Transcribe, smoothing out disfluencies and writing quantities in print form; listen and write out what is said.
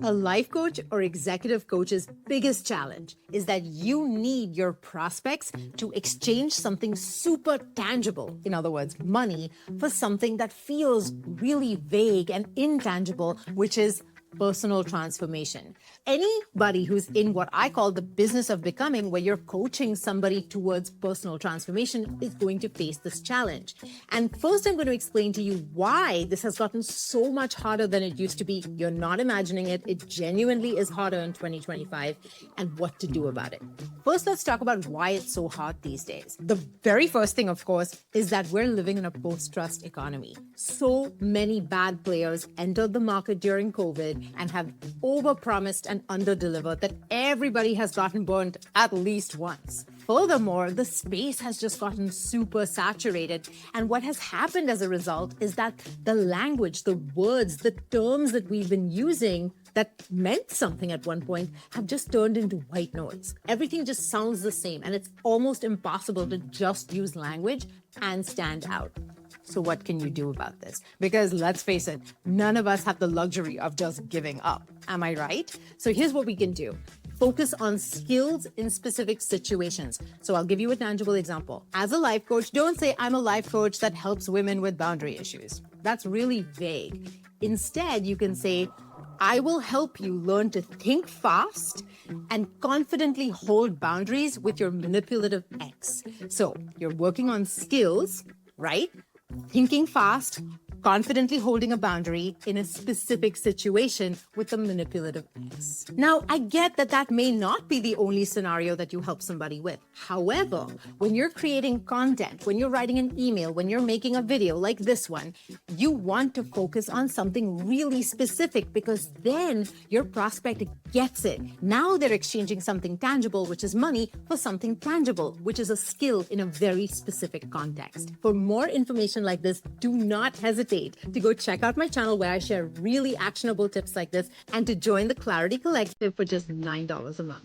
A life coach or executive coach's biggest challenge is that you need your prospects to exchange something super tangible, in other words, money, for something that feels really vague and intangible, which is personal transformation. Anybody who's in what I call the business of becoming, where you're coaching somebody towards personal transformation, is going to face this challenge. And first, I'm going to explain to you why this has gotten so much harder than it used to be. You're not imagining it. It genuinely is harder in 2025, and what to do about it. First, let's talk about why it's so hard these days. The very first thing, of course, is that we're living in a post-trust economy. So many bad players entered the market during COVID and have overpromised and underdelivered that everybody has gotten burnt at least once. Furthermore, the space has just gotten super saturated. And what has happened as a result is that the language, the words, the terms that we've been using that meant something at one point have just turned into white noise. Everything just sounds the same, and it's almost impossible to just use language and stand out. So what can you do about this? Because let's face it, none of us have the luxury of just giving up. Am I right? So here's what we can do. Focus on skills in specific situations. So I'll give you a tangible example. As a life coach, don't say I'm a life coach that helps women with boundary issues. That's really vague. Instead, you can say, I will help you learn to think fast and confidently hold boundaries with your manipulative ex. So you're working on skills, right? Thinking fast, confidently holding a boundary in a specific situation with a manipulative ex. Now, I get that that may not be the only scenario that you help somebody with. However, when you're creating content, when you're writing an email, when you're making a video like this one, you want to focus on something really specific, because then your prospect gets it. Now they're exchanging something tangible, which is money, for something tangible, which is a skill in a very specific context. For more information like this, do not hesitate to go check out my channel, where I share really actionable tips like this, and to join the Clarity Collective for just $9 a month.